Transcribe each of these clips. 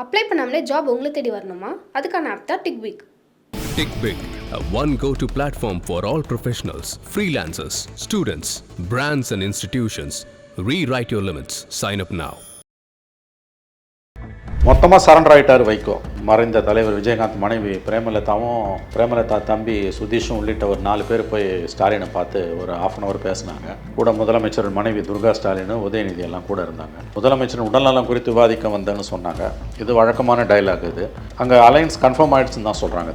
Apply பண்ணாமலே job உங்களை தேடி வரணுமா? அதுக்கான ஆப் தான் டிக்விக். TickBig, a one go-to platform for all professionals, freelancers, students, brands and institutions. Rewrite your limits. Sign up now. மொத்தமாக surrender ஆகிட்டார் வைகோ. மறைந்த தலைவர் விஜயகாந்த் மனைவி பிரேமலதாவும் பிரேமலதா தம்பி சுதீஷும் உள்ளிட்ட ஒரு 4 பேர் போய் ஸ்டாலினை பார்த்து ஒரு ½ பேசினாங்க. கூட முதலமைச்சர் மனைவி துர்கா ஸ்டாலின், உதயநிதி எல்லாம் கூட இருந்தாங்க. முதலமைச்சர் உடல்நலம் குறித்து விவாதிக்க வந்தேன்னு சொன்னாங்க. இது வழக்கமான டைலாக். இது அங்கே அலைன்ஸ் கன்ஃபார்ம் ஆகிடுச்சுன்னு தான் சொல்கிறாங்க.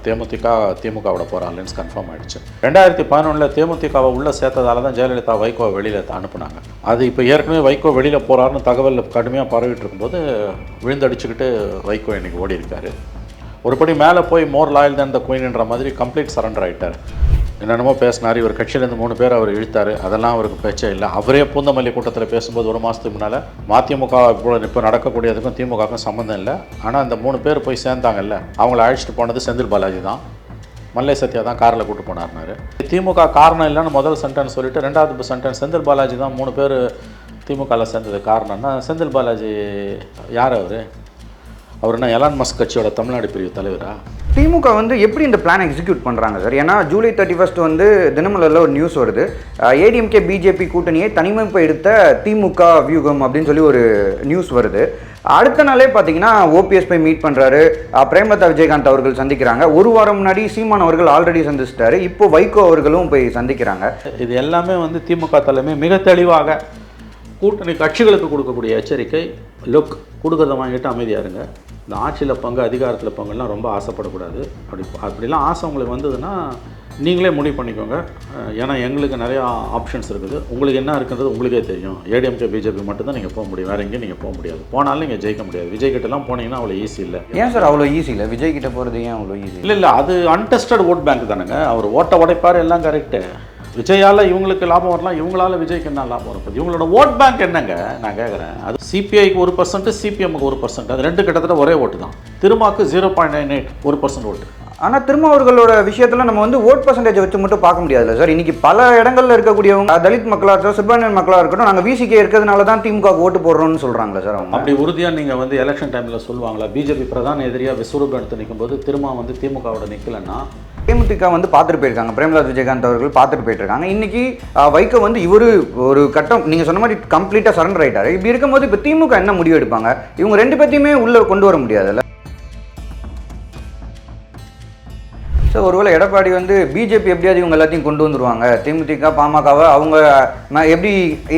திமுகவோட போகிற அலைன்ஸ் கன்ஃபார்ம் ஆகிடுச்சு. 2011 தேமுதிகவை உள்ளே சேர்த்ததால தான் ஜெயலலிதா வைகோ வெளியில் அனுப்புனாங்க. அது இப்போ ஏற்கனவே வைகோ வெளியில் போகிறாருன்னு தகவல் கடுமையாக பரவிட்டு இருக்கும்போது விழுந்தடிச்சுக்கிட்டு வைகோ இன்னைக்கு ஓடி இருக்காரு. ஒருபடி மேலே போய் மோர் லாயல் தான் த குயின்ன்ற மாதிரி கம்ப்ளீட் சரண்டர் ஆகிட்டார். என்னென்னமோ பேசினார். இவர் கட்சியிலேருந்து 3 பேர் அவர் இழுத்தார். அதெல்லாம் அவருக்கு பேச்சே இல்லை. அவரே பூந்தமல்லி கூட்டத்தில் பேசும்போது ஒரு மாதத்துக்கு முன்னால் மதிமுக இப்போ நடக்கக்கூடியதுக்கும் திமுகவுக்கும் சம்மந்தம் இல்லை, ஆனால் அந்த 3 பேர் போய் சேர்ந்தாங்கல்ல, அவங்கள அழைச்சிட்டு போனது செந்தில் பாலாஜி தான், மல்லை சத்யா தான் காரில் கூட்டு போனார்னாரு. திமுக காரணம் இல்லைன்னு முதல் சென்டென்ஸ் சொல்லிவிட்டு 2வது சென்டென்ஸ் செந்தில் பாலாஜி தான் 3 பேர் திமுகவில் சேர்ந்தது காரணம்னா, செந்தில் பாலாஜி யார்? அவர் என்ன எலான் மஸ்க் கட்சியோட தமிழ்நாடு பிரிவு தலைவரா? திமுக எப்படி இந்த பிளான் எக்ஸிக்யூட் பண்ணுறாங்க சார்? ஏன்னா ஜூலை 31 தினமலரில் ஒரு நியூஸ் வருது. ஏடிஎம்கே பிஜேபி கூட்டணியை தனிமைப்படுத்த திமுக வியூகம் அப்படின்னு சொல்லி ஒரு நியூஸ் வருது. அடுத்த நாளே பார்த்தீங்கன்னா ஓபிஎஸ் போய் மீட் பண்ணுறாரு, பிரேமலதா விஜயகாந்த் அவர்கள் சந்திக்கிறாங்க. ஒரு வாரம் முன்னாடி சீமான் அவர்கள் ஆல்ரெடி சந்திச்சிட்டாரு. இப்போ வைகோ அவர்களும் போய் சந்திக்கிறாங்க. இது எல்லாமே திமுக தலைமை மிக தெளிவாக கூட்டணி கட்சிகளுக்கு கொடுக்கக்கூடிய எச்சரிக்கை. லுக், கொடுக்கறத வாங்கிட்டு அமைதியாக இருங்க. இந்த ஆட்சியில் பங்கு, அதிகாரத்தில் பங்குலாம் ரொம்ப ஆசைப்படக்கூடாது. அப்படிலாம் ஆசை உங்களுக்கு வந்ததுன்னா நீங்களே முடிவு பண்ணிக்கோங்க. ஏன்னா எங்களுக்கு நிறையா ஆப்ஷன்ஸ் இருக்குது. உங்களுக்கு என்ன இருக்குன்றது உங்களுக்கே தெரியும். ஏடிஎம்கே பிஜேபி மட்டும்தான் நீங்கள் போக முடியும், வேறு எங்கேயும் நீங்கள் போக முடியாது. போனாலும் நீங்கள் ஜெயிக்க முடியாது. விஜய் கிட்டலாம் போனீங்கன்னா அவ்வளோ ஈஸி இல்லை. ஏன் சார் அவ்வளோ ஈஸி இல்லை? விஜய் கிட்ட போகிறது ஏன் அவ்வளோ ஈஸி இல்லை, அது அன்டெஸ்டட் ஓட் பேங்க் தானுங்க. அவர் ஓட்டை உடைப்பார், எல்லாம் கரெக்டு. விஜயால் இவங்களுக்கு லாபம் வரலாம், இவங்களால விஜய்க்கு என்ன லாபம் வரப்போகுது? இவங்களோட ஓட் பேங்க் என்னங்க நான் கேட்குறேன். அது சிபிஐக்கு 1%, சிபிஎம்முக்கு 1%, அது 2 கிட்டத்தட்ட ஒரே ஓட்டு தான். திருமாக்கு 0.98 1% ஓட்டு. ஆனால் திரும்ப அவர்களோட விஷயத்தில் நம்ம ஓட் பர்சன்டேஜ் வச்சு மட்டும் பார்க்க முடியாதுல்ல சார். இன்றைக்கி பல இடங்களில் இருக்கக்கூடியவங்க தலித் மக்களாக இருக்கட்டும், சிறுபான்மையினர் மக்களாக இருக்கட்டும், நாங்கள் விசிகே இருக்கிறதுனால தான் திமுக ஓட்டு போடுறோம்னு சொல்கிறாங்களா சார்? அவங்க அப்படி உறுதியாக நீங்கள் எலெக்ஷன் டைமில் சொல்லுவாங்களா? பிஜேபி பிரதான எதிரியாக விஸ்வரூபம் எடுத்து நிற்கும்போது திரும்ப திமுகவோட நிற்கலன்னா தேமுதிக பார்த்துட்டு போயிருக்காங்க. பிரேமலதா விஜயகாந்த் அவர்கள் பார்த்துட்டு போயிட்டு இருக்காங்க. இன்னைக்கு வைகோ இவர் ஒரு கட்டம் நீங்கள் சொன்ன மாதிரி கம்ப்ளீட்டாக சரண்டர் ஆகிட்டாரு. இப்படி இருக்கும்போது இப்போ திமுக என்ன முடிவு எடுப்பாங்க? இவங்க 2 பேர்த்தையுமே உள்ளே கொண்டு வர முடியாதுல்ல சார். ஒருவேளை எடப்பாடி பிஜேபி எப்படியாவது இவங்க எல்லாத்தையும் கொண்டு வந்துருவாங்க, தேமுதிக பாமகவை அவங்க எப்படி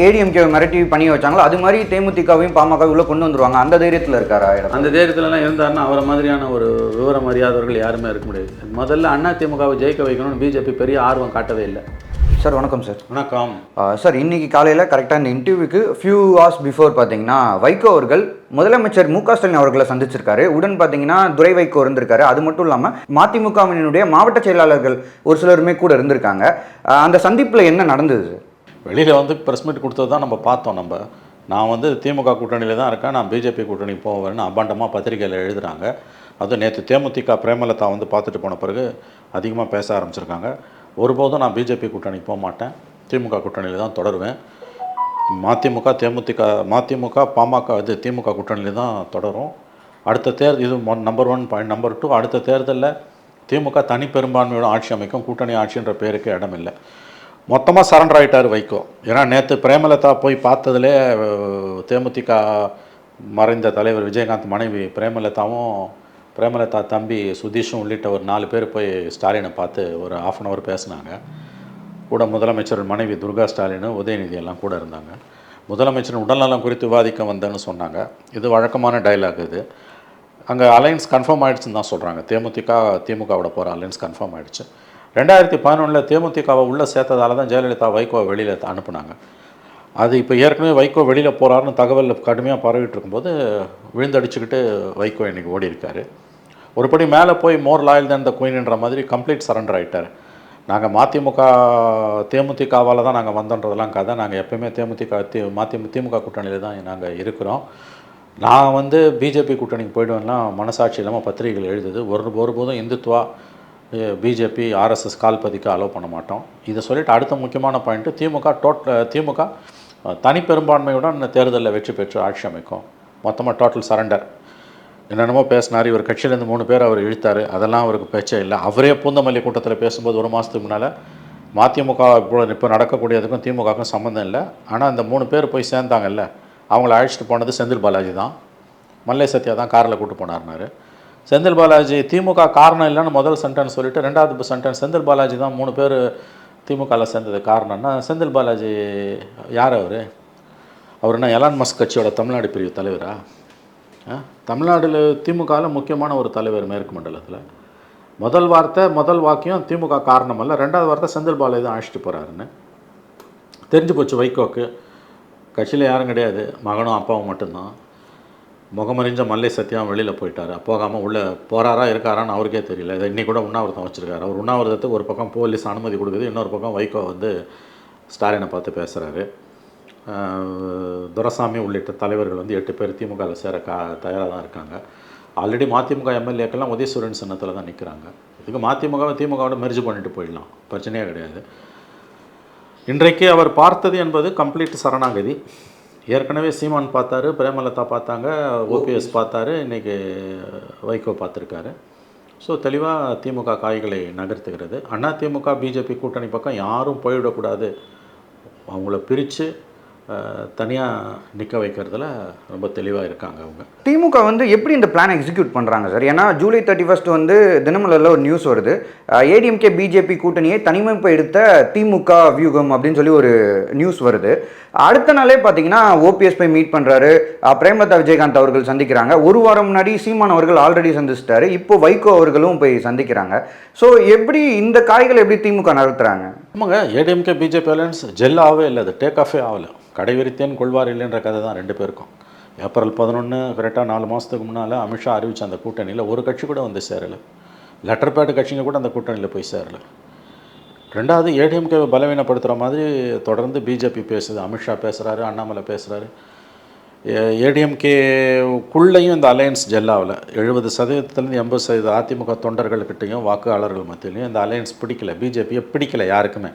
ஏடிஎம்கே மிரட்டி பண்ணி வச்சாங்களோ அது மாதிரி தேமுதிகவையும் பாமக உள்ள கொண்டு வந்துருவாங்க, அந்த தைரியத்தில் இருக்காரா? அந்த தைரியத்துலலாம் இருந்தாருன்னா அவரை மாதிரியான ஒரு விவரம் அறியாதவர்கள் யாருமே இருக்க முடியாது. முதல்ல அதிமுகவை ஜெயிக்க வைக்கணும்னு பிஜேபி பெரிய ஆர்வம் காட்டவே இல்லை. சார் வணக்கம் சார். வணக்கம் சார். இன்னைக்கு காலையில் கரெக்டாக இந்த இன்டர்வியூக்கு ஃபியூ ஹவர்ஸ் பிஃபோர் பார்த்தீங்கன்னா வைகோ அவர்கள் முதலமைச்சர் மு க ஸ்டாலின் அவர்களை சந்திச்சிருக்காரு. உடன் பார்த்தீங்கன்னா துரை வைகோ இருந்திருக்காரு. அது மட்டும் இல்லாமல் மதிமுகவினுடைய மாவட்ட செயலாளர்கள் ஒரு சிலருமே கூட இருந்திருக்காங்க. அந்த சந்திப்பில் என்ன நடந்தது? வெளியில் ப்ரெஸ் மீட் கொடுத்தது தான் நம்ம பார்த்தோம். நான் திமுக கூட்டணியில் தான் இருக்கேன், நான் பிஜேபி கூட்டணி போவேன்னு அபாண்டமாக பத்திரிகையில் எழுதுகிறாங்க. அதுவும் நேற்று தேமுதிக பிரேமலதா பார்த்துட்டு போன பிறகு அதிகமாக பேச ஆரம்பிச்சிருக்காங்க. ஒருபோதும் நான் பிஜேபி கூட்டணிக்கு போக மாட்டேன், திமுக கூட்டணியில் தான் தொடருவேன். மதிமுக பாமக திமுக கூட்டணியில் தான் தொடரும். அடுத்த இது நம்பர் 1 பாயிண்ட். நம்பர் 2, அடுத்த தேர்தலில் திமுக தனி பெரும்பான்மையோட ஆட்சி அமைக்கும். கூட்டணி ஆட்சின்ற பேருக்கு இடம் இல்லை. மொத்தமாக சரண்டர் ஆகிட்டார் வைகோ. ஏன்னா நேற்று பிரேமலதா போய் பார்த்ததுலே தேமுதிக மறைந்த தலைவர் விஜயகாந்த் மனைவி பிரேமலதா தம்பி சுதீஷும் உள்ளிட்ட ஒரு 4 பேர் போய் ஸ்டாலினை பார்த்து ஒரு ½ பேசினாங்க. கூட முதலமைச்சர் மனைவி துர்கா ஸ்டாலின், உதயநிதி எல்லாம் கூட இருந்தாங்க. முதலமைச்சர் உடல்நலம் குறித்து விவாதிக்க வந்தேன்னு சொன்னாங்க. இது வழக்கமான டைலாக். இது அங்கே அலைன்ஸ் கன்ஃபார்ம் ஆகிடுச்சுன்னு தான் சொல்கிறாங்க. திமுகவோட போகிற அலைன்ஸ் கன்ஃபார்ம் ஆகிடுச்சு. 2011 தேமுதிகவை உள்ளே சேர்த்ததால தான் ஜெயலலிதா வைகோ வெளியில் அனுப்புனாங்க. அது இப்போ ஏற்கனவே வைகோ வெளியில் போகிறாருன்னு தகவல் கடுமையாக பரவிட்டு இருக்கும்போது விழுந்தடிச்சுக்கிட்டு வைகோ இன்றைக்கி ஓடி இருக்காரு. ஒருபடி மேலே போய் மோர் லாயல் தான் த குயின்ன்ற மாதிரி கம்ப்ளீட் சரண்டர் ஆகிட்டார். நாங்கள் தேமுதிகவால் தான் நாங்கள் வந்தோன்றதெல்லாம் கதை. நாங்கள் எப்போயுமே திமுக கூட்டணியில் தான் நாங்கள் இருக்கிறோம். நான் பிஜேபி கூட்டணிக்கு போய்டுவேன்னா மனசாட்சி இல்லாமல் பத்திரிகைகள் எழுதுது. ஒருபோதும் இந்துத்துவா பிஜேபி ஆர்எஸ்எஸ் கால்பதிக்க அலோவ் பண்ண மாட்டோம். இதை சொல்லிவிட்டு அடுத்த முக்கியமான பாயிண்ட்டு திமுக தனி பெரும்பான்மையுடன் தேர்தலில் வெற்றி பெற்று ஆட்சி அமைக்கும். மொத்தமாக டோட்டல் சரண்டர். என்னென்னமோ பேசினார். இவர் கட்சியிலேருந்து 3 பேர் அவர் இழுத்தார். அதெல்லாம் அவருக்கு பேச்சே இல்லை. அவரே பூந்தமல்லி கூட்டத்தில் பேசும்போது 1 மாதத்துக்கு முன்னால் மதிமுக இப்போ நடக்கக்கூடியதுக்கும் திமுகவுக்கும் சம்மந்தம் இல்லை, ஆனால் அந்த 3 பேர் போய் சேர்ந்தாங்கல்ல, அவங்கள அழைச்சிட்டு போனது செந்தில் பாலாஜி தான், மல்லை சத்யா தான் காரில் கூட்டு போனார்னாரு. செந்தில் பாலாஜி திமுக காரணம் இல்லைன்னு முதல் சென்டென்ஸ் சொல்லிவிட்டு 2வது சென்டென்ஸ் செந்தில் பாலாஜி தான் 3 பேர் திமுகவில் சேர்ந்தது காரணம்னா, செந்தில் பாலாஜி யார் அவர் என்ன எலான் மஸ்க் கட்சியோட தமிழ்நாடு பிரிவு தலைவரா? தமிழ்நாட்டில் திமுகவில் முக்கியமான ஒரு தலைவர் மேற்கு மண்டலத்தில். முதல் வாக்கியம் திமுக காரணம் அல்ல, 2வது வார்த்தை செந்தில் பாலாஜி தான் அழைச்சிட்டு போகிறாருன்னு தெரிஞ்சு போச்சு. வைகோக்கு கட்சியில் யாரும் கிடையாது, மகனும் அப்பாவும் மட்டும்தான். முகமறிஞ்ச மல்லை சத்தியம் வெளியில் போயிட்டார், போகாமல் உள்ளே போகிறாரா இருக்காரான்னு அவருக்கே தெரியல. இதை இன்னைக்கு கூட உண்ணாவிரதம் வச்சுருக்காரு. அவர் உண்ணாவிரதத்துக்கு ஒரு பக்கம் போலீஸ் அனுமதி கொடுக்குது, இன்னொரு பக்கம் வைகோ ஸ்டாலினை பார்த்து பேசுகிறாரு. துரைசாமி உள்ளிட்ட தலைவர்கள் 8 பேர் திமுகவில் சேர தயாராக தான் இருக்காங்க. ஆல்ரெடி மதிமுக எம்எல்ஏக்கெல்லாம் உதயசூரன் சின்னத்தில் தான் நிற்கிறாங்க. இதுக்கு மதிமுகவை திமுகவோட மெர்ஜ் பண்ணிட்டு போயிடலாம், பிரச்சனையே கிடையாது. இன்றைக்கு அவர் பார்த்தது என்பது கம்ப்ளீட் சரணாகதி. ஏற்கனவே சீமான் பார்த்தாரு, பிரேமலதா பார்த்தாங்க, ஓபிஎஸ் பார்த்தாரு, இன்றைக்கி வைகோ பார்த்துருக்காரு. ஸோ தெளிவாக திமுக காய்களை நகர்த்துகிறது. அதிமுக பிஜேபி கூட்டணி பக்கம் யாரும் போய்விடக்கூடாது, அவங்கள பிரித்து தனியாக நிற்க வைக்கிறதுல ரொம்ப தெளிவாக இருக்காங்க அவங்க. திமுக எப்படி இந்த பிளான் எக்ஸிக்யூட் பண்ணுறாங்க சார்? ஏன்னா ஜூலை 31 தினமலரில் ஒரு நியூஸ் வருது, ஏடிஎம்கே பிஜேபி கூட்டணியை தனிமைப்பு எடுத்த திமுக வியூகம் அப்படின்னு சொல்லி ஒரு நியூஸ் வருது. அடுத்த நாளே பார்த்தீங்கன்னா ஓபிஎஸ் போய் மீட் பண்ணுறாரு, பிரேமலதா விஜயகாந்த் அவர்கள் சந்திக்கிறாங்க. ஒரு வாரம் முன்னாடி சீமான் அவர்கள் ஆல்ரெடி சந்திச்சிட்டாரு, இப்போ வைகோ அவர்களும் போய் சந்திக்கிறாங்க. ஸோ எப்படி இந்த காய்களை எப்படி திமுக நகர்த்துறாங்க? ஆமாங்க, ஏடிஎம்கே பிஜேபி அலையன்ஸ் ஜெல் ஆகவே இல்லை, அது டேக் ஆஃபே ஆகலை. கடைவிரித்தேன் கொள்வார் இல்லைன்ற கதை தான் 2 பேருக்கும். ஏப்ரல் 11 கரெக்டாக 4 மாதத்துக்கு முன்னால் அமித்ஷா அறிவித்த அந்த கூட்டணியில் ஒரு கட்சி கூட சேரலை. லெட்டர் பேட் கட்சிங்க கூட அந்த கூட்டணியில் போய் சேரலை. 2வது ஏடிஎம்கேவை பலவீனப்படுத்துகிற மாதிரி தொடர்ந்து பிஜேபி பேசுது. அமித்ஷா பேசுகிறாரு, அண்ணாமலை பேசுகிறாரு. ஏடிஎம்கேக்குள்ளேயும் இந்த அலையன்ஸ் ஜெல்லாவில் 70%-லேருந்து 80% அதிமுக தொண்டர்கள்கிட்டையும் வாக்காளர்கள் மத்தியிலையும் இந்த அலையன்ஸ் பிடிக்கல, பிஜேபியை பிடிக்கல யாருக்குமே.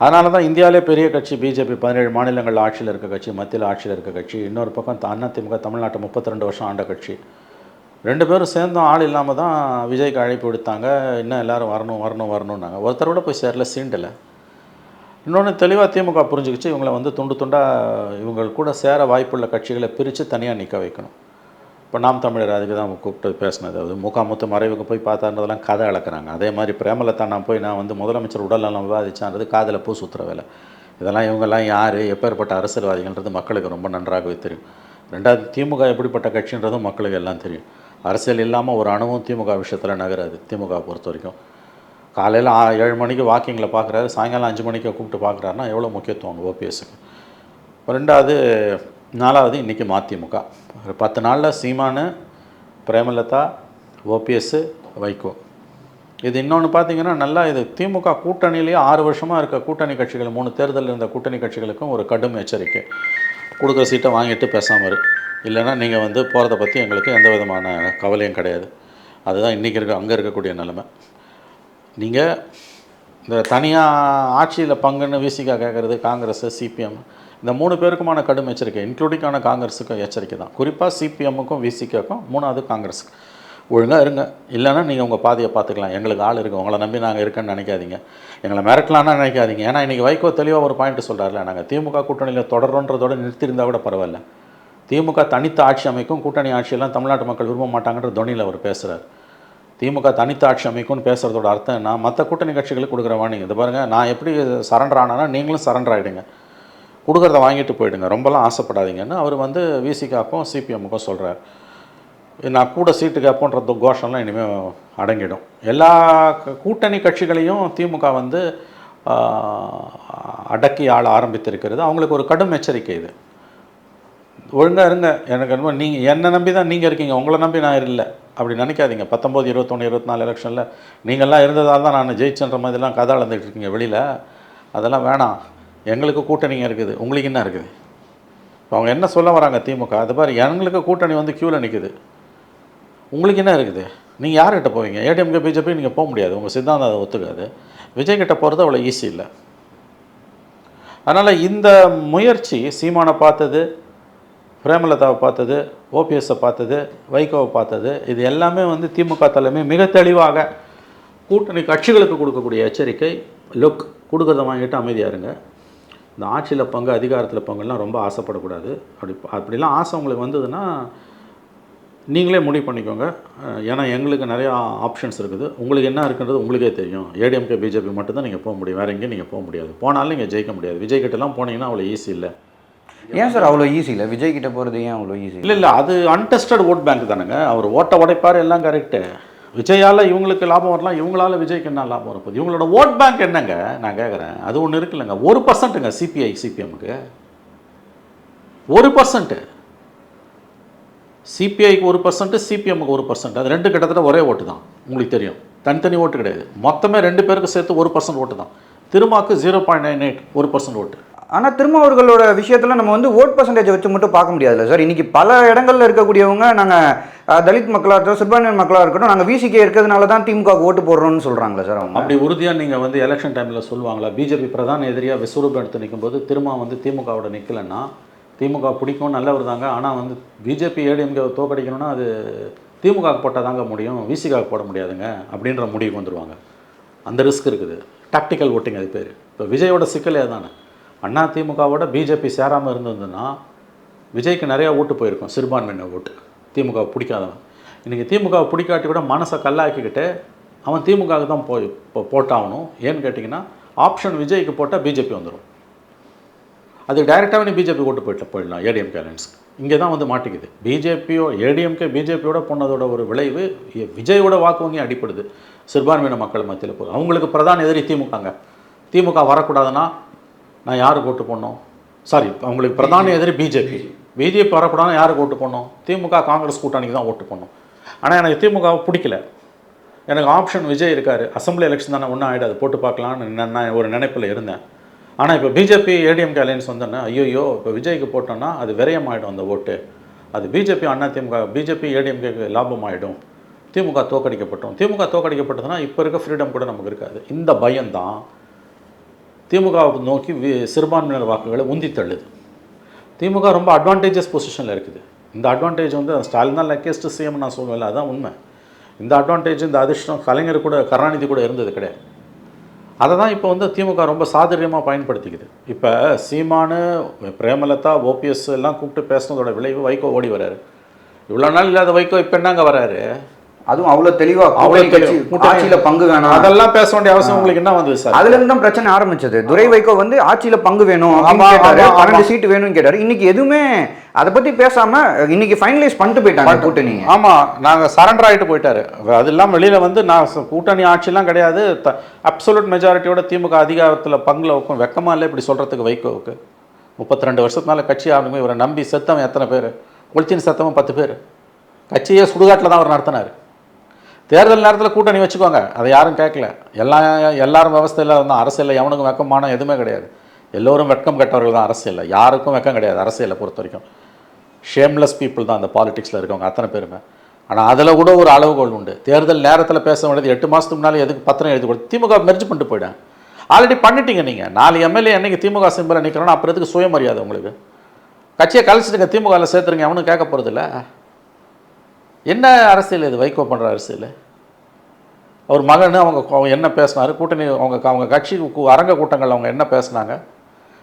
அதனால தான் இந்தியாவிலே பெரிய கட்சி பிஜேபி, 17 மாநிலங்கள் ஆட்சியில் இருக்க கட்சி, மத்தியில் ஆட்சியில் இருக்க கட்சி. இன்னொரு பக்கம் அதிமுக தமிழ்நாட்டை 32 வருஷம் ஆண்ட கட்சி. 2 பேரும் சேர்ந்தும் ஆள் இல்லாமல் தான் விஜய்க்கு அழைப்பு விடுத்தாங்க. இன்னும் எல்லோரும் வரணும்னாங்க. ஒருத்தர் கூட போய் சேரல, சீண்டலை. இன்னொன்று தெளிவாக திமுக புரிஞ்சுக்கிச்சு, இவங்களை துண்டு துண்டாக இவங்க கூட சேர வாய்ப்புள்ள கட்சிகளை பிரித்து தனியாக நிற்க வைக்கணும். இப்போ நாம் தமிழர் அதுக்கு தான் கூப்பிட்டு பேசினது. முகாமுத்து மறைவுக்கு போய் பார்த்தான்றதெல்லாம் கதை அளக்குறாங்க. அதே மாதிரி பிரேமலதா நான் முதலமைச்சர் உடல்நலம் விவாதிச்சான்றது காதில் பூ சுற்றுற வேலை. இதெல்லாம் இவங்கெல்லாம் யார், எப்பேற்பட்ட அரசியல்வாதிகள்ன்றது மக்களுக்கு ரொம்ப நன்றாகவே தெரியும். 2வது திமுக எப்படிப்பட்ட கட்சின்றதும் மக்களுக்கு எல்லாம் தெரியும். அரசியல் இல்லாமல் ஒரு அணுவும் திமுக விஷயத்தில் நகராது. திமுக பொறுத்த வரைக்கும் காலையில் 7 மணிக்கு வாக்கிங்கில் பார்க்குறாரு, சாயங்காலம் 5 மணிக்கு கூப்பிட்டு பார்க்குறாருன்னா எவ்வளோ முக்கியத்துவம் ஓபிஎஸ்க்கு. 4வது இன்றைக்கி மதிமுக. ஒரு 10 நாளில் சீமானு, பிரேமலதா, ஓபிஎஸ், வைகோ. இது இன்னொன்று பார்த்தீங்கன்னா நல்லா இது திமுக கூட்டணியிலேயே 6 வருஷமாக இருக்க கூட்டணி கட்சிகள், 3 தேர்தலில் இருந்த கூட்டணி கட்சிகளுக்கும் ஒரு கடும் எச்சரிக்கை. கொடுக்குற சீட்டை வாங்கிட்டு பேசாமல் இரு, இல்லைன்னா நீங்கள் போகிறத பற்றி எங்களுக்கு எந்த விதமான கவலையும் கிடையாது. அதுதான் இன்றைக்கி அங்கே இருக்கக்கூடிய நிலைமை. நீங்கள் இந்த தனியாக ஆட்சியில் பங்குன்னு விசிகா கேட்குறது, காங்கிரஸ், சிபிஎம், இந்த 3 பேருக்குமான கடும் எச்சரிக்கை, இன்க்ளூடிங்கான காங்கிரஸுக்கும் எச்சரிக்கை தான். குறிப்பாக சிபிஎம்முக்கும் விசிகாக்கும், 3வது காங்கிரஸுக்கு. ஒழுங்காக இருங்க, இல்லைன்னா நீங்கள் உங்கள் பாதையை பார்த்துக்கலாம், எங்களுக்கு ஆள் இருக்குது, உங்களை நம்பி நாங்கள் இருக்கேன்னு நினைக்காதீங்க, எங்களை மிரட்டலான்னு நினைக்காதீங்க. ஏன்னா இன்றைக்கி வைகோ தெளிவாக ஒரு பாயிண்ட் சொல்கிறார்ல, நாங்கள் திமுக கூட்டணியில் தொடர்றோன்றதோடு நிறுத்தியிருந்தால் கூட பரவாயில்ல, திமுக தனித்த ஆட்சி அமைக்கும், கூட்டணி ஆட்சியெல்லாம் தமிழ்நாட்டு மக்கள் விரும்ப மாட்டாங்கன்ற தொனியில் அவர் பேசுகிறார். திமுக தனித்த ஆட்சி அமைக்கும்னு பேசுகிறதோட அர்த்தம் என்ன, மற்ற கூட்டணி கட்சிகளுக்கு கொடுக்குற வாணிங்க. இது பாருங்கள், நான் எப்படி சரண்டர் ஆனானா நீங்களும் சரண்டர் ஆகிடுங்க, கொடுக்குறத வாங்கிட்டு போயிடுங்க, ரொம்பலாம் ஆசைப்படாதீங்கன்னு அவர் விசிகாக்கும் சிபிஎம்முக்கும் சொல்கிறார். நான் கூட சீட்டு கேட்போன்ற கோஷம்லாம் இனிமேல் அடங்கிடும். எல்லா கூட்டணி கட்சிகளையும் திமுக அடக்கி ஆள ஆரம்பித்திருக்கிறது. அவங்களுக்கு ஒரு கடும் எச்சரிக்கை இது. ஒழுங்காக இருங்க, எனக்கு என்னமோ நீங்கள் என்னை நம்பி தான் நீங்கள் இருக்கீங்க, உங்களை நம்பி நான் இல்லை அப்படி நினைக்காதீங்க. 19, 21, 24 எலெக்ஷனில் நீங்கள்லாம் இருந்ததால் தான் நான் ஜெயிச்சன்ற மாதிரிலாம் கதை அளந்துட்டு இருக்கீங்க வெளியில். அதெல்லாம் வேணாம், எங்களுக்கு கூட்டணிங்க இருக்குது, உங்களுக்கு என்ன இருக்குது? இப்போ அவங்க என்ன சொல்ல வராங்க திமுக, அது பாரு, எங்களுக்கு கூட்டணி க்யூவில் நிற்குது, உங்களுக்கு என்ன இருக்குது? நீங்கள் யார்கிட்ட போவீங்க? ஏடிஎம்கே பிஜேபி நீங்கள் போக முடியாது, உங்கள் சித்தாந்தம் அதை ஒத்துக்காது. விஜய்கிட்ட போகிறது அவ்வளோ ஈஸி இல்லை. அதனால் இந்த முயற்சி சீமானை பார்த்தது, பிரேமலதாவை பார்த்தது, ஓபிஎஸ்ஸை பார்த்தது, வைகோவை பார்த்தது, இது எல்லாமே வந்து திமுக தலைமை மிக தெளிவாக கூட்டணி கட்சிகளுக்கு கொடுக்கக்கூடிய எச்சரிக்கை, லுக் கொடுக்கறத வாங்கிட்டு அமைதியாக இருங்க. இந்த ஆட்சியில் பங்கு, அதிகாரத்தில் பங்குலாம் ரொம்ப ஆசைப்படக்கூடாது. அப்படிலாம் ஆசை உங்களுக்கு வந்ததுன்னா நீங்களே முடிவு பண்ணிக்கோங்க. ஏன்னா எங்களுக்கு நிறையா ஆப்ஷன்ஸ் இருக்குது. உங்களுக்கு என்ன இருக்குன்றது உங்களுக்கே தெரியும். ஏடிஎம்கே பிஜேபி மட்டும்தான் நீங்கள் போக முடியும், வேறு எங்கேயும் நீங்கள் போக முடியாது. போனாலும் நீங்கள் ஜெயிக்க முடியாது. விஜய் கிட்டலாம் போனீங்கன்னா அவ்வளோ ஈஸி இல்லை. ஏன் சார் அவ்வளோ ஈஸி இல்லை? விஜய் கிட்ட போகிறது ஏன் அவ்வளோ ஈஸி? இல்லை அது அன்டெஸ்டட் ஓட் பேங்க் தானுங்க. அவர் ஓட்டை உடைப்பார், எல்லாம் கரெக்டு. விஜயால் இவங்களுக்கு லாபம் வரலாம், இவங்களால விஜய்க்கு என்ன லாபம் வரப்போகுது? இவங்களோட ஓட் பேங்க் என்னங்க நான் கேட்குறேன். அது ஒன்று இருக்குல்லங்க, 1%ங்க சிபிஐ சிபிஎம்முக்கு 1%. சிபிஐக்கு 1%, சிபிஎம்முக்கு 1%. அது ரெண்டு கிட்டத்தட்ட ஒரே ஓட்டு தான். உங்களுக்கு தெரியும், தனித்தனி ஓட்டு கிடையாது. மொத்தமே 2 பேருக்கு சேர்த்து 1% ஓட்டு தான். திருமாக்கு 0.98 1% ஓட்டு. ஆனால் திரும்ப அவர்களோட விஷயத்தில் நம்ம வந்து ஓட் பர்சன்டேஜ் வச்சு மட்டும் பார்க்க முடியாதுல்ல சார். இன்றைக்கி பல இடங்களில் இருக்கக்கூடியவங்க நாங்கள் தலித் மக்களாக இருக்கட்டும், சிறுபான்மையின் மக்களாக இருக்கட்டும், நாங்கள் விசிகே இருக்கிறதுனால தான் திமுக ஓட்டு போடுறோம்னு சொல்கிறாங்களே சார் அவங்க. அப்படி உறுதியாக நீங்கள் வந்து எலெக்ஷன் டைமில் சொல்லுவாங்களா? பிஜேபி பிரதான எதிரியாக விஸ்வரூபம் எடுத்து நிற்கும்போது திரும்ப வந்து திமுகவோட நிற்கலைன்னா, திமுக பிடிக்கும் நல்லவர் தாங்க, ஆனால் வந்து பிஜேபி ஏடிஎம்கே தோக்கடிக்கணும்னா அது திமுக போட்டால் தாங்க முடியும், விசிகாவுக்கு போட முடியாதுங்க அப்படின்ற முடிவுக்கு வந்துடுவாங்க. அந்த ரிஸ்க் இருக்குது. டாக்டிக்கல் ஓட்டிங் அது பேர். இப்போ விஜயோட சிக்கலே தானே. அண்ணா திமுகவோட பிஜேபி சேராமல் இருந்ததுன்னா விஜய்க்கு நிறையா ஓட்டு போயிருக்கும், சிறுபான்மையினர் ஓட்டு. திமுக பிடிக்காதவன் இன்றைக்கி திமுகவை பிடிக்காட்டி கூட மனசை கல்லாக்கிக்கிட்டு அவன் திமுகவுக்கு தான் போட்டாகணும். ஏன்னு கேட்டிங்கன்னா ஆப்ஷன் விஜய்க்கு போட்டால் பிஜேபி வந்துடும். அது டைரெக்டாகவே நீ பிஜேபி ஓட்டு போயிடலாம் ஏடிஎம்கே அலையன்ஸ்க்கு. இங்கே தான் வந்து மாட்டிக்குது. ஏடிஎம்கே பிஜேபியோட போனதோட ஒரு விளைவு விஜயோட வாக்கு வங்கி அடிப்படுது சிறுபான்மையின மக்கள் மத்தியில் போகுது. அவங்களுக்கு பிரதான எதிரி திமுகங்க. திமுக வரக்கூடாதுன்னா நான் யாருக்கு ஓட்டு போடணும்? சாரி, அவங்களுக்கு பிரதான எதிரி பிஜேபி வரக்கூடாதுன்னா யாருக்கு ஓட்டு போடணும்? திமுக காங்கிரஸ் கூட்டணிக்கு தான் ஓட்டு போடணும். ஆனால் எனக்கு திமுகவை பிடிக்கல, எனக்கு ஆப்ஷன் விஜய் இருக்கார், அசம்பிளி எலெக்ஷன் தானே ஒன்றும் ஆகிடாது, போட்டு பார்க்கலான்னு நான் ஒரு நினைப்பில் இருந்தேன். ஆனால் இப்போ பிஜேபி ஏடிஎம்கே அலையன்ஸ் வந்தோன்னா ஐயோ இப்போ விஜய்க்கு போட்டோன்னா அது விரயம் ஆகிடும் அந்த ஓட்டு. அது பிஜேபி அண்ணா திமுக பிஜேபி ஏடிஎம்கேக்கு லாபம் ஆகிடும். திமுக தோக்கடிக்கப்பட்டதுன்னா இப்போ இருக்க ஃப்ரீடம் கூட நமக்கு இருக்காது. இந்த பயம்தான் திமுகவை நோக்கி சிறுபான்மையினர் வாக்குகளை உந்தி தள்ளுது. திமுக ரொம்ப அட்வான்டேஜஸ் பொசிஷனில் இருக்குது. இந்த அட்வான்டேஜ் வந்து ஸ்டாலின் தான் லக்கியஸ்ட் சிஎம் நான் சொல்லுவேன், அதுதான் உண்மை. இந்த அட்வான்டேஜ், இந்த அதிர்ஷ்டம் கலைஞர் கூட, கருணாநிதி கூட இருந்தது கிடையாது. அதை தான் இப்போ வந்து திமுக ரொம்ப சாதுரியமாக பயன்படுத்திக்குது. இப்போ சீமானு, பிரேமலதா, ஓபிஎஸ் எல்லாம் கூப்பிட்டு பேசுனதோட விளைவு வைகோ ஓடி வர்றாரு. இவ்வளோ நாள் இல்லாத வைகோ இப்போ என்னங்க வராரு? அதுவும் அவ்வளோ தெளிவாக ஆட்சியில் பங்கு வேணும், அதெல்லாம் பேச வேண்டிய அவசியம் உங்களுக்கு என்ன வந்தது சார்? அதுலேருந்து தான் பிரச்சனை ஆரம்பிச்சது. துரை வைகோ வந்து ஆட்சியில் பங்கு வேணும், 12 சீட்டு வேணும்னு கேட்டார். இன்னைக்கு எதுவுமே அதை பற்றி பேசாமல் இன்னைக்கு ஃபைனலைஸ் பண்ணிட்டு போயிட்டாங்க கூட்டணி. ஆமாம், நாங்கள் சரண்டர் ஆகிட்டு போயிட்டாரு. அது இல்லாமல் வெளியில் வந்து நான் கூட்டணி ஆட்சிலாம் கிடையாது, அப்சல்யூட் மெஜாரிட்டியோட திமுக அதிகாரத்தில் பங்கில் வைக்கும். வெக்கமாக இல்லை இப்படி சொல்கிறதுக்கு வைகோவுக்கு. 32 வருஷத்துனால கட்சி ஆரம்பிக்கும். இவரை நம்பி செத்தவன் எத்தனை பேர்? ஒளிச்சின் செத்தவன் 10 பேர். கட்சியே சுடுகாட்டில் தான் அவர் நடத்தினார். தேர்தல் நேரத்தில் கூட்டணி வச்சுக்கோங்க, அதை யாரும் கேட்கல. எல்லாரும் விவசாயியில் இருந்தால் அரசியலில் எவனுக்கும் வெக்கமான எதுவுமே கிடையாது. எல்லோரும் வெட்கம் கெட்டவர்கள் தான் அரசியலில். யாருக்கும் வெக்கம் கிடையாது அரசியலை பொறுத்த வரைக்கும். ஷேம்லெஸ் பீப்புள் தான் அந்த பாலிடிக்ஸில் இருக்கவங்க அத்தனை பேருமே. ஆனால் அதில் கூட ஒரு அளவுகோல் உண்டு. தேர்தல் நேரத்தில் பேச வேண்டியது 8 மாதத்துக்கு முன்னாலே எதுக்கு பத்திரம் எழுதி கொடுத்து திமுக மெர்ஜ் பண்ணிட்டு போயிட்டேன். ஆல்ரெடி பண்ணிட்டீங்க நீங்கள். 4 எம்எல்ஏ என்னைக்கு திமுக சிம்பிளை நிற்கிறோன்னா அப்புறம் எதுக்கு சுயமரியாதை உங்களுக்கு? கட்சியை கழிச்சிட்டுங்க, திமுகவில் சேர்த்துருங்க, எவனும் கேட்க போகிறதில்ல. என்ன அரசியல் இது? வைகோ பண்ணுற அரசியல். அவர் மகன் அவங்க என்ன பேசினார்? கூட்டணி அவங்க கட்சி அரங்க கூட்டங்கள் அவங்க என்ன பேசினாங்க?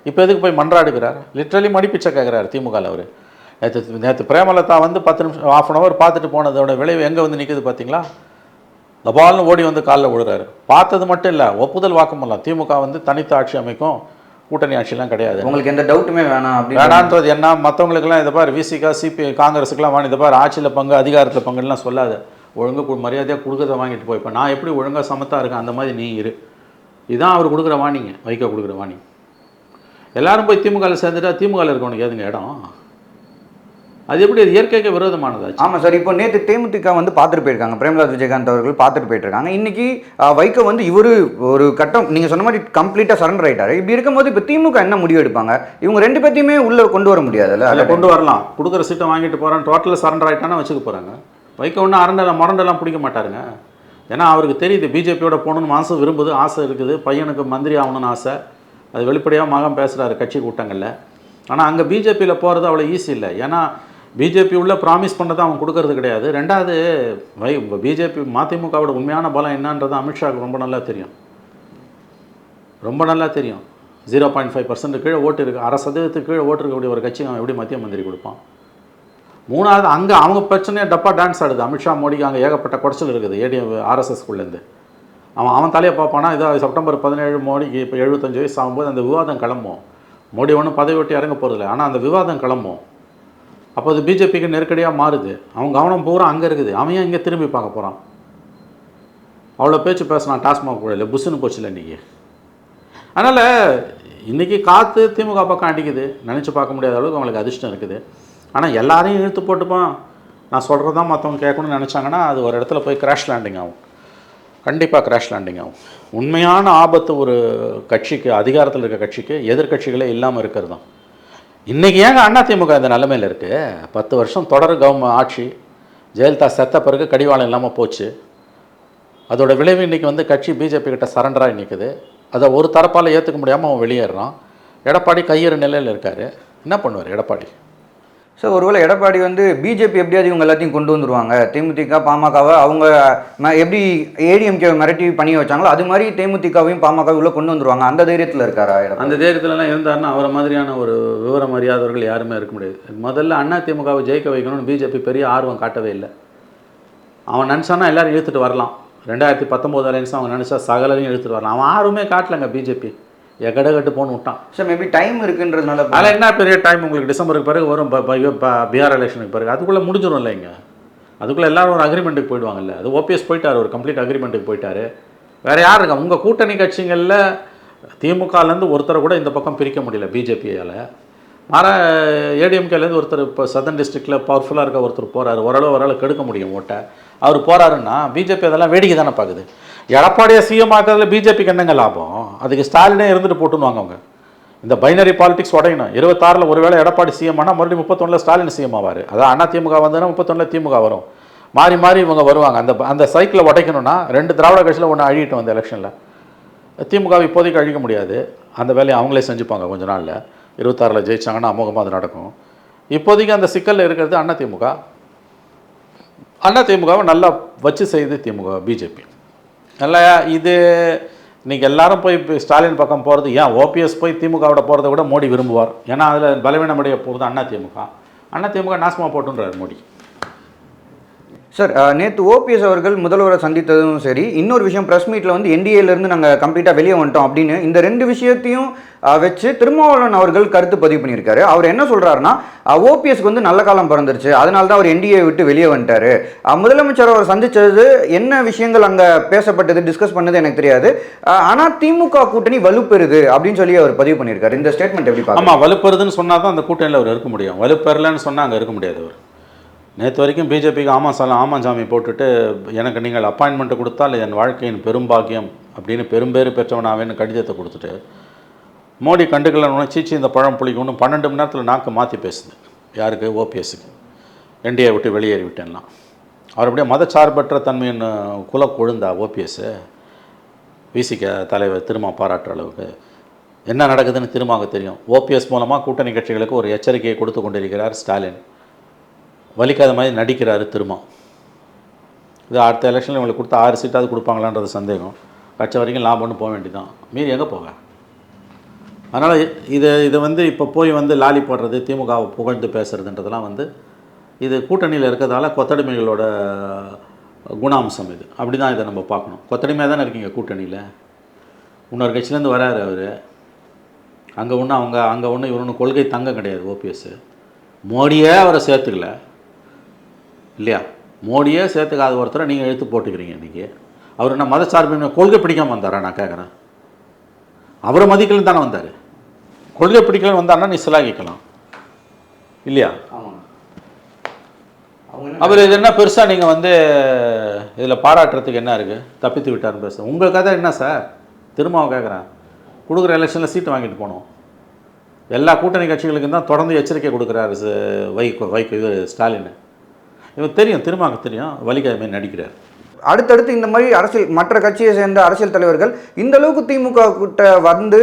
இப்போ எதுக்கு போய் மன்றாடுகிறார்? லிட்ரலி மடிப்பிச்சை கேட்குறாரு திமுகவில். அவர் நேற்று பிரேமலதா வந்து 10 நிமிஷம் 1/2 hour பார்த்துட்டு போனதோட விளைவு எங்கே வந்து நிற்குது பார்த்தீங்களா? தபால்னு ஓடி வந்து காலில் விழுறாரு. பார்த்தது மட்டும் இல்லை, ஒப்புதல் வாக்குமூலம். திமுக வந்து தனித்த ஆட்சி அமைக்கும், கூட்டணி ஆட்சியெலாம் கிடையாது. உங்களுக்கு எந்த டவுட்டுமே வேணான்றது என்ன? மற்றவங்களுக்குலாம் இதை பாரு, விசிகா சிபி காங்கிரஸுக்கெலாம் வாங்கி இதை பாரு, ஆட்சியில் பங்கு அதிகாரத்தில் பங்குலாம் சொல்லாத, ஒழுங்கு மரியாதையாக கொடுக்குறத வாங்கிட்டு போய். இப்போ நான் எப்படி ஒழுங்காக சமத்தாக இருக்கேன் அந்த மாதிரி நீ இரு. இதுதான் அவர் கொடுக்குற வாணிங்க, வைகோ கொடுக்குற வாணி. எல்லாரும் போய் திமுகவில் சேர்ந்துட்டா திமுகவில் இருக்கவனுக்கு ஏதுங்க இடம்? அது எப்படி? அது இயற்கைக்கு விரோதமானதாச்சு. ஆமாம் சார். இப்போ நேற்று தேமுதிக வந்து பார்த்துட்டு போயிருக்காங்க, பிரேமலதா விஜயகாந்த் அவர்கள் பார்த்துட்டு போயிட்டுருக்காங்க. இன்றைக்கி வைகோ வந்து இவர் ஒரு கட்டம் நீங்கள் சொன்ன மாதிரி கம்ப்ளீட்டாக சரண்டர் ஆகிட்டார். இப்படி இருக்கும்போது இப்போ திமுக என்ன முடிவு எடுப்பாங்க? இவங்க 2 பேர்த்தையுமே உள்ளே கொண்டு வர முடியாதுல்ல? அதில் கொண்டு வரலாம். கொடுக்குற சீட்டை வாங்கிட்டு போகிறான், டோட்டலாக சரண்டர் ஆகிட்டானா வச்சுக்க போகிறாங்க. வைகோ ஒன்றும் முரண்டெல்லாம் பிடிக்க மாட்டாருங்க. ஏன்னா அவருக்கு தெரியுது பிஜேபியோட போகணுன்னு மனசு விரும்புது, ஆசை இருக்குது. பையனுக்கு மந்திரி ஆகணும்னு ஆசை. அது வெளிப்படையாக மகன் பேசுகிறாரு கட்சி கூட்டங்களில். ஆனால் அங்கே பிஜேபியில் போகிறது அவ்வளோ ஈஸி இல்லை. ஏன்னா பிஜேபி உள்ள ப்ராமிஸ் பண்ணதை அவன் கொடுக்கறது கிடையாது. ரெண்டாவது பிஜேபி மதிமுகவோட உண்மையான பலம் என்னன்றது அமித்ஷாவுக்கு ரொம்ப நல்லா தெரியும். ரொம்ப நல்லா தெரியும். 0.5% கீழே ஓட்டு இருக்குது, 1% கீழே ஓட்டு இருக்கக்கூடிய ஒரு கட்சி அவன் எப்படி மத்திய மந்திரி கொடுப்பான்? மூணாவது அங்கே அவங்க பிரச்சனையை டப்பா டான்ஸ் ஆடுது. அமித்ஷா மோடிக்கு அங்கே ஏகப்பட்ட குறைச்சல் இருக்குது ஏடிஎம் ஆர்எஸ்எஸ்குள்ளேருந்து. அவன் தலையை பார்ப்பானா, இதோ செப்டம்பர் 17 மோடிக்கு இப்போ 75 வயசு ஆகும்போது அந்த விவாதம் கிளம்பும். மோடி ஒன்றும் பதவி விட்டு இறங்க போகிறதில்ல, ஆனால் அந்த விவாதம் கிளம்பும். அப்போ அது பிஜேபிக்கு நெருக்கடியாக மாறுது. அவன் கவனம் பூரா அங்கே இருக்குது. அவன் ஏன் இங்கே திரும்பி பார்க்க போகிறான்? அவ்வளோ பேச்சு பேசினான் டாஸ்மாக் கூட இல்லை, புஷ்ஷுன்னு போச்சு இல்லை இன்றைக்கி. அதனால் இன்றைக்கி காற்று திமுக பக்கம் அடிக்குது. நினச்சி பார்க்க முடியாத அளவுக்கு அவங்களுக்கு அதிர்ஷ்டம் இருக்குது. ஆனால் எல்லாரையும் இழுத்து போட்டுப்பான், நான் சொல்கிறது தான் மற்றவங்க கேட்கணும்னு நினச்சாங்கன்னா அது ஒரு இடத்துல போய் கிராஷ் லேண்டிங் ஆகும். கண்டிப்பாக கிராஷ் லேண்டிங் ஆகும். உண்மையான ஆபத்து ஒரு கட்சிக்கு, அதிகாரத்தில் இருக்க கட்சிக்கு எதிர்கட்சிகளே இல்லாமல் இருக்கிறது தான். இன்றைக்கி ஏங்க அதிமுக இந்த நிலைமையில் இருக்குது? 10 வருஷம் தொடர் ஆட்சி. ஜெயலலிதா செத்த பிறகு கடிவாளம் இல்லாமல் போச்சு. அதோட விளைவு இன்றைக்கி வந்து கட்சி பிஜேபி கிட்ட சரண்டராக நிற்குது. அதை ஒரு தரப்பால் ஏற்றுக்க முடியாமல் அவன் வெளியேறான். எடப்பாடி கையேறு நிலையில் இருக்கார். என்ன பண்ணுவார் எடப்பாடி? சார் ஒருவேளை எடப்பாடி வந்து பிஜேபி எப்படியாவது இவங்க எல்லாத்தையும் கொண்டு வந்துருவாங்க, தேமுதிக பாமகவை அவங்க எப்படி ஏடிஎம்கே மிரட்டி பண்ணி வச்சாங்களோ அது மாதிரி தேமுதிகவையும் பாமகவை உள்ள கொண்டு வந்துருவாங்க, அந்த தைரியத்தில் இருக்காரா? அந்த தைரியத்துலலாம் இருந்தாருன்னா அவரை மாதிரியான ஒரு விவரம் அறியாதவர்கள் யாருமே இருக்க முடியாது. முதல்ல அதிமுகவை ஜெயிக்க வைக்கணும்னு பிஜேபி பெரிய ஆர்வம் காட்டவே இல்லை. அவன் நினச்சானா எல்லோரும் இழுத்துட்டு வரலாம். 2019 அலைன்ஸ் அவன் நினச்சா சகலையும் இழுத்துட்டு வரலாம். அவன் ஆர்வமே காட்டலைங்க பிஜேபி. எகடகட்டு போன்னு விட்டான். சார் மேபி டைம் இருக்குன்றதுனால அதில் என்ன பெரிய டைம் உங்களுக்கு? டிசம்பருக்கு பிறகு வரும் பீகார் எலெக்ஷனுக்கு பிறகு. அதுக்குள்ளே முடிஞ்சிடும் இல்லைங்க. அதுக்குள்ளே எல்லோரும் ஒரு அக்ரிமெண்ட்டுக்கு போயிடுவாங்கல்ல. அது ஓபிஎஸ் போயிட்டார், ஒரு கம்ப்ளீட் அக்ரிமெண்ட்டுக்கு போயிட்டார். வேறு யார் இருக்கா? உங்கள் கூட்டணி கட்சிகளில் திமுகலேருந்து ஒருத்தரை கூட இந்த பக்கம் பிரிக்க முடியல பிஜேபியால். மாற ஏடிஎம்கேலேருந்து ஒருத்தர் இப்போ சதர்ன் டிஸ்ட்ரிக்டில் பவர்ஃபுல்லாக இருக்க ஒருத்தர் போகிறார். ஓரளவு கெடுக்க முடியும் ஓட்டை. அவர் போகிறாருன்னா பிஜேபி அதெல்லாம் வேடிக்கை தானே பார்க்குது. எடப்பாடியை சிஎம் ஆக்கிறதுல பிஜேபிக்கு என்னங்க லாபம்? அதுக்கு ஸ்டாலினே இருந்துட்டு போட்டுன்னுவாங்க அவங்க. இந்த பைனரி பாலிடிக்ஸ் உடையணும். 26 ஒருவேளை எடப்பாடி சிஎம் ஆனால் மறுபடியும் 31 ஸ்டாலின் சிஎம் ஆவார். அதான் அதிமுக வந்ததுன்னா 31 திமுக வரும். மாறி மாறி இவங்க வருவாங்க. அந்த சைக்கிளை உடைக்கணும்னா 2 திராவிட கட்சியில் ஒன்று அழியிட்டு வந்த எலெக்ஷனில். திமுக இப்போதைக்கு அழிக்க முடியாது. அந்த வேலையை அவங்களே செஞ்சுப்பாங்க கொஞ்ச நாளில். 26 ஜெயிச்சாங்கன்னா அமோகமாக அது நடக்கும். இப்போதைக்கு அந்த சிக்கலில் இருக்கிறது அதிமுகவை நல்லா வச்சு செய்து திமுக பிஜேபி நல்லா. இது இன்றைக்கி எல்லாரும் போய் ஸ்டாலின் பக்கம் போகிறது ஏன்? ஓபிஎஸ் போய் திமுகவோட போகிறத விட மோடி விரும்புவார். ஏன்னா அதில் பலவீனமடைய போகிறது அதிமுக நாசமாக போட்டுன்றார் மோடி. சார் நேற்று ஓபிஎஸ் அவர்கள் முதல்வரை சந்தித்ததும் சரி, இன்னொரு விஷயம் ப்ரெஸ் மீட்டில் வந்து என்டிஏலேருந்து நாங்கள் கம்ப்ளீட்டாக வெளியே வந்துட்டோம் அப்படின்னு இந்த 2 விஷயத்தையும் வச்சு திருமாவளவன் அவர்கள் கருத்து பதிவு பண்ணியிருக்காரு. அவர் என்ன சொல்கிறாருன்னா, ஓபிஎஸ்க்கு வந்து நல்ல காலம் பிறந்துருச்சு, அதனால தான் அவர் என்டிஏ விட்டு வெளியே வந்துட்டார். முதலமைச்சர் அவர் சந்தித்தது என்ன விஷயங்கள் அங்கே பேசப்பட்டது, டிஸ்கஸ் பண்ணது எனக்கு தெரியாது. ஆனால் திமுக கூட்டணி வலுப்பெறுது அப்படின்னு சொல்லி அவர் பதிவு பண்ணியிருக்காரு. இந்த ஸ்டேட்மெண்ட் எப்படி பார்க்கலாம்? ஆமாம், வலுப்பெறுதுன்னு சொன்னால் தான் அந்த கூட்டணியில் அவர் இருக்க முடியும். வலுப்பெறலன்னு சொன்னால் அங்கே இருக்க முடியாது. அவர் நேற்று வரைக்கும் பிஜேபிக்கு ஆமாஞ்சாமி போட்டுட்டு எனக்கு நீங்கள் அப்பாயின்மெண்ட்டை கொடுத்தால் என் வாழ்க்கையின் பெரும்பாக்கியம் அப்படின்னு பெரும்பேறு பெற்றவனாவேன்னு கடிதத்தை கொடுத்துட்டு மோடி கண்டுக்கலன்னு சீச்சி இந்த பழம் புளிக்கணும் 12 மணி நேரத்தில் நாக்கு மாற்றி பேசுது. யாருக்கு? ஓபிஎஸ்க்கு. என்டிஏ விட்டு வெளியேறி விட்டேன்லாம். அவர் அப்படியே மதச்சார்பற்ற தன்மையின் குல கொழுந்தா ஓபிஎஸ். விசிக தலைவர் திரும்ப பாராட்டுற அளவுக்கு என்ன நடக்குதுன்னு திரும்ப தெரியும். ஓபிஎஸ் மூலமாக கூட்டணி கட்சிகளுக்கு ஒரு எச்சரிக்கையை கொடுத்து கொண்டிருக்கிறார் ஸ்டாலின். வலிக்காத மாதிரி நடிக்கிறாரு திரும்ப. இது அடுத்த எலெக்ஷனில் இவங்களுக்கு கொடுத்த 6 சீட்டாவது கொடுப்பாங்களான்றது சந்தேகம். கட்சி வரைக்கும் லாபம்னு போக வேண்டியதான், மீறி எங்கே போக. அதனால் இது வந்து இப்போ போய் வந்து லாலி போடுறது, திமுகவை புகழ்ந்து பேசுகிறதுன்றதெல்லாம் வந்து இது கூட்டணியில் இருக்கிறதால கொத்தடிமைகளோட குணாம்சம் இது. அப்படி தான் இதை நம்ம பார்க்கணும். கொத்தடிமையாக தானே இருக்கீங்க கூட்டணியில். இன்னொரு கட்சியிலேருந்து வராரு அவர். அங்கே ஒன்று இவர் ஒன்று கொள்கை தங்கம் கிடையாது ஓபிஎஸ். மோடியே அவரை சேர்த்துக்கல இல்லையா? மோடியே சேர்த்துக்காத ஒருத்தரை நீங்கள் எழுத்து போட்டுக்கிறீங்க. இன்றைக்கி அவர் என்ன மதச்சார்பின்மை கொள்கை பிடிக்காமல் வந்தாரா? நான் கேட்குறேன். அவரை மதிக்கலன்னு தானே வந்தார். கொள்கை பிடிக்கலன்னு வந்தாருன்னா நீ சிலாகிக்கலாம் இல்லையா? அவர் இது என்ன பெருசாக நீங்கள் வந்து இதில் பாராட்டுறதுக்கு என்ன இருக்குது? தப்பித்து விட்டார்னு பேச உங்கள் கதை என்ன சார்? திரும்பவும் கேட்குறேன். கொடுக்குற எலெக்ஷனில் சீட்டு வாங்கிட்டு போனோம். எல்லா கூட்டணி கட்சிகளுக்கும் தான் தொடர்ந்து எச்சரிக்கை கொடுக்குறாரு வைகோ இது ஸ்டாலின். இவன் தெரியும், திரும்ப தெரியும், வலிக்காத மாதிரி நடிக்கிறார். அடுத்தடுத்து இந்த மாதிரி அரசியல் மற்ற கட்சியை சேர்ந்த அரசியல் தலைவர்கள் இந்த அளவுக்கு திமுக கிட்ட வந்து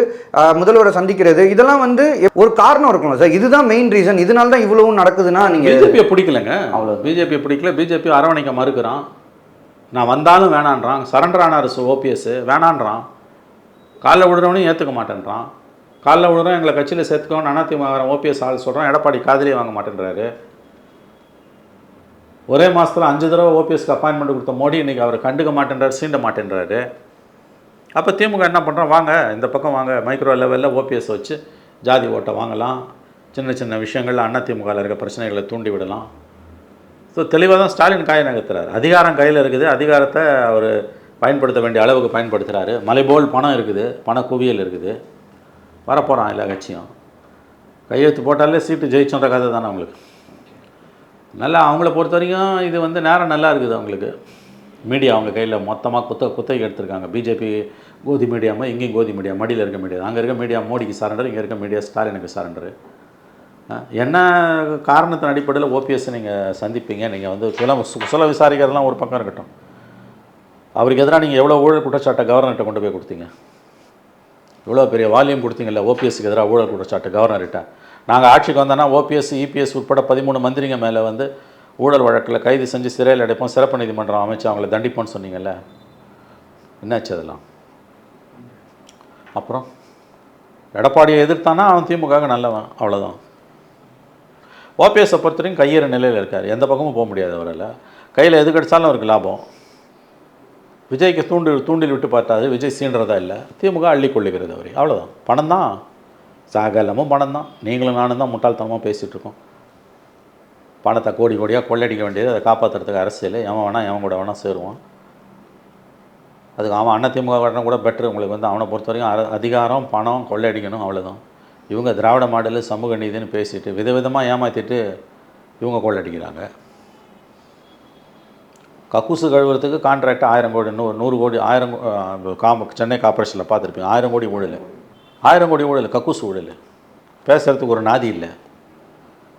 முதல்வரை சந்திக்கிறது இதெல்லாம் வந்து ஒரு காரணம் இருக்கும்ல சார்? இதுதான் மெயின் ரீசன், இதனால தான் இவ்வளவும் நடக்குதுன்னா நீங்கள் பிஜேபியை பிடிக்கலங்க, அவ்வளோ பிஜேபியை பிடிக்கல, பிஜேபி அரவணைக்க மறுக்கிறான், நான் வந்தாலும் வேணான்றான், சரண்டர் ஆனார் ஓபிஎஸ் வேணான்றான், காலைல விடுறவனையும் ஏற்றுக்க மாட்டேன்றான், காலைல விடுறோம் எங்களை கட்சியில் சேர்த்துக்கோன்னு அதிமுக ஓபிஎஸ் ஆள் சொல்கிறான், எடப்பாடி காதலியே வாங்க மாட்டேன்றாரு. ஒரே மாதத்தில் 5 தடவை ஓபிஎஸ்க்கு அப்பாயின்மெண்ட் கொடுத்த மோடி இன்றைக்கி அவரை கண்டுக்க மாட்டேன்றாரு, சீண்ட மாட்டேன்றாரு. அப்போ திமுக என்ன பண்ணுறோம், வாங்க இந்த பக்கம் வாங்க, மைக்ரோ லெவலில் ஓபிஎஸ் வச்சு ஜாதி ஓட்டை வாங்கலாம், சின்ன சின்ன விஷயங்களில் அதிமுகவில் இருக்க பிரச்சனைகளை தூண்டி விடலாம். ஸோ தெளிவாக தான் ஸ்டாலின் காயை நகர்த்துறாரு. அதிகாரம் கையில் இருக்குது, அதிகாரத்தை அவர் பயன்படுத்த வேண்டிய அளவுக்கு பயன்படுத்துகிறாரு. மலைபோல் பணம் இருக்குது, பண குவியல் இருக்குது, வரப்போகிறான் எல்லா கட்சியும். கையெழுத்து போட்டாலே சீட்டு ஜெயிச்சோன்ற கதை தானே அவங்களுக்கு. நல்லா அவங்கள பொறுத்த வரைக்கும் இது வந்து நேரம் நல்லா இருக்குது அவங்களுக்கு. மீடியா அவங்க கையில் மொத்தமாக குத்தகை எடுத்திருக்காங்க. பிஜேபி கோதி மீடியாமல் இங்கேயும் கோதி மீடியா, மடியில் இருக்க மீடியா, அங்கே இருக்க மீடியா மோடிக்கு சரண்டர், இங்கே இருக்க மீடியா ஸ்டாலினுக்கு சரண்டர். என்ன காரணத்தின் அடிப்படையில் ஓபிஎஸ் நீங்கள் சந்திப்பீங்க? நீங்கள் வந்து குசல விசாரிக்கிறதுலாம் ஒரு பக்கம் இருக்கட்டும், அவருக்கு எதிராக நீங்கள் எவ்வளோ ஊழல் குற்றச்சாட்டை கவர்னர்கிட்ட கொண்டு போய் கொடுத்தீங்க? இவ்வளோ பெரிய வால்யூம் கொடுத்தீங்கல்ல ஓபிஎஸ்க்கு எதிராக ஊழல் குற்றச்சாட்டு கவர்னர்கிட்ட. நாங்கள் ஆட்சிக்கு வந்தோன்னா ஓபிஎஸ் இபிஎஸ் உட்பட 13 மந்திரிங்க மேலே வந்து ஊழல் வழக்கில் கைது செஞ்சு சிறையில் அடைப்போம், சிறப்பு நீதிமன்றம் அமைச்சு அவங்கள தண்டிப்போன்னு சொன்னீங்கல்ல, என்னாச்சு அதெல்லாம்? அப்புறம் எடப்பாடியை எதிர்த்தானா அவன் திமுக நல்லவன், அவ்வளோதான். ஓபிஎஸை பொறுத்த வரைக்கும் கையேற நிலையில் இருக்கார், எந்த பக்கமும் போக முடியாது அவரால். கையில் எது கிடைச்சாலும் அவருக்கு லாபம். விஜய்க்கு தூண்டில் விட்டு பார்த்தாது, விஜய் சீன்றதா இல்லை, திமுக அள்ளி கொள்ளுகிறது அவரை, அவ்வளோதான். பணம் தான், சாகலமும் பணம் தான். நீங்களும் நானும் தான் முட்டாள்தனமாக பேசிகிட்ருக்கோம். பணத்தை கோடியாக கொள்ளடிக்க வேண்டியது, அதை காப்பாற்றுறதுக்கு அரசியல். எவன் கூட வேணால் சேருவான். அதுக்கு அவன் அதிமுக காட்டினா கூட பெட்ரு. உங்களுக்கு வந்து அவனை பொறுத்த வரைக்கும் அதிகாரம், பணம், கொள்ளையடிக்கணும், அவ்வளோதான். இவங்க திராவிட மாடலு சமூக நீதினு பேசிட்டு விதவிதமாக ஏமாற்றிட்டு இவங்க கொள்ளடிக்கிறாங்க. கக்கூசு கழுவுறதுக்கு கான்ட்ராக்ட் 1000 கோடி, 100 கோடி, 1000 சென்னை கார்பரேஷனில் பார்த்துருப்பீங்க, 1000 கோடி ஊழல், 1000 கோடி ஊழல், கக்கூசு ஊழல். பேசுகிறதுக்கு ஒரு நாதி இல்லை.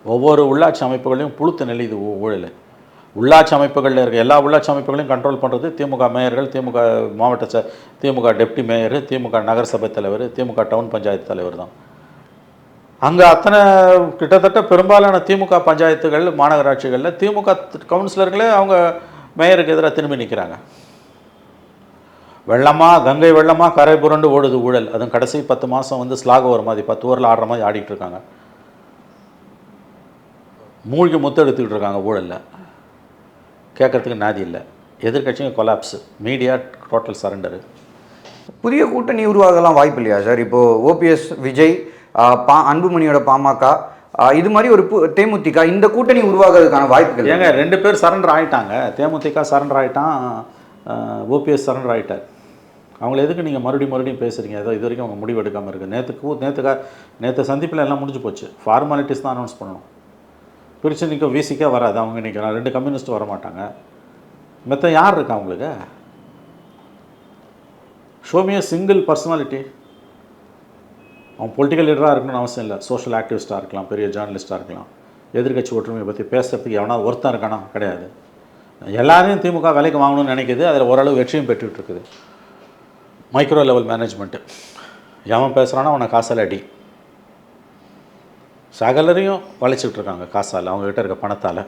ஒவ்வொரு உள்ளாட்சி அமைப்புகளையும் புழுத்து நெல்லிது ஊழல். உள்ளாட்சி அமைப்புகளில் இருக்க எல்லா உள்ளாட்சி அமைப்புகளையும் கண்ட்ரோல் பண்ணுறது திமுக மேயர்கள், திமுக மாவட்ட திமுக டெப்டி மேயர், திமுக நகரசபை தலைவர், திமுக டவுன் பஞ்சாயத்து தலைவர் தான். அங்கே அத்தனை கிட்டத்தட்ட பெரும்பாலான திமுக பஞ்சாயத்துகள், மாநகராட்சிகளில் திமுக கவுன்சிலர்களே அவங்க மேயருக்கு எதிராக திரும்பி நிற்கிறாங்க. வெள்ளமாக, கங்கை வெள்ளமாக கரை புரண்டு ஓடுது ஊழல். அதுவும் கடைசி 10 மாதம் வந்து ஸ்லாக் ஓவர் மாதிரி 10 ஓவரில் ஆடுற மாதிரி ஆடிக்கிட்டு இருக்காங்க. மூழ்கி முத்து எடுத்துக்கிட்டு இருக்காங்க ஊழலில். கேட்குறதுக்கு நாதி இல்லை. எதிர்கட்சியும் கொலாப்ஸு, மீடியா டோட்டல் சரண்டரு. புதிய கூட்டணி உருவாகலாம் வாய்ப்பு இல்லையா சார்? இப்போது ஓபிஎஸ், விஜய், அன்புமணியோட பாமக, இது மாதிரி ஒரு தேமுதிக, இந்த கூட்டணி உருவாகிறதுக்கான வாய்ப்புகள்? ஏங்க 2 பேர் சரண்டர் ஆகிட்டாங்க. தேமுதிக சரண்டர் ஆகிட்டான், ஓபிஎஸ் சரண்டர் ஆகிட்டார். அவங்கள எதுக்கு நீங்கள் மறுபடியும் பேசுகிறீங்க? ஏதோ இது வரைக்கும் அவங்க முடிவு எடுக்காமல் இருக்குது. நேற்று சந்திப்பில் எல்லாம் முடிஞ்சு போச்சு. ஃபார்மாலிட்டிஸ் தான் அனௌன்ஸ் பண்ணணும். பிரித்து நிற்க விசிக்கே வராது. அவங்க நிற்கிறாங்க, 2 கம்யூனிஸ்ட்டு வர மாட்டாங்க. மற்ற யார் இருக்கா அவங்களுக்கு? ஷோமியா சிங்கிள் பர்சனாலிட்டி. அவன் பொலிட்டிக்கல் லீடராக இருக்கணும்னு அவசியம் இல்லை. சோஷியல் ஆக்டிவிஸ்ட்டாக இருக்கலாம், பெரிய ஜேர்னலிஸ்ட்டாக இருக்கலாம். எதிர்கட்சி ஒற்றுமையை பற்றி பேசுகிறதுக்கு எவனா ஒருத்தன் இருக்கானா? கிடையாது. எல்லாரையும் திமுக விலைக்கு வாங்கணும்னு நினைக்கிது. அதில் ஓரளவு வெற்றியும் பெற்றுட்ருக்குது. Micro level management. எவன் பேசுகிறானோ அவனை காசால் அடி. சகலரையும் வளைச்சிக்கிட்டு இருக்காங்க காசால், அவங்ககிட்ட இருக்க பணத்தால்.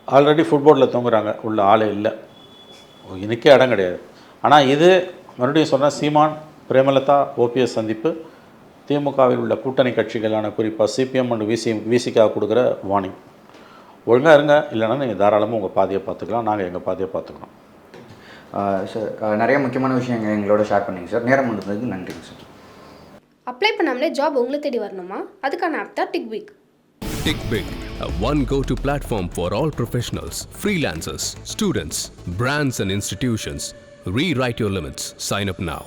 ஆல்ரெடி ஃபுட்போர்டில் தொங்குறாங்க, உள்ள ஆளே இல்லை, இன்றைக்கே இடம் கிடையாது. ஆனால் இது மறுபடியும் சொன்னால் சீமான், பிரேமலதா, ஓபிஎஸ் சந்திப்பு திமுகவில் உள்ள கூட்டணி கட்சிகளான குறிப்பாக சிபிஎம் அண்ட் விசிகாக கொடுக்குற வார்னிங். ஒழுங்காக இருங்க, இல்லைனா நீங்கள் தாராளமாக உங்கள் பாதையை பார்த்துக்கலாம், நாங்கள் எங்கள் பாதையை பார்த்துக்கணும். சார், நிறைய முக்கியமான விஷயங்கள் எங்களோட ஷேர் பண்ணிங்க சார். நேரம் இருந்ததுக்கு நன்றிங்க சார். அப்ளை பண்ணாமலே ஜாப் உங்களை தேடி வரணுமா? அதுக்கான ஆப் தான் டிக்பிக். TickBig, a one go-to platform for all professionals, freelancers, students, brands and institutions. Rewrite your limits. Sign up now.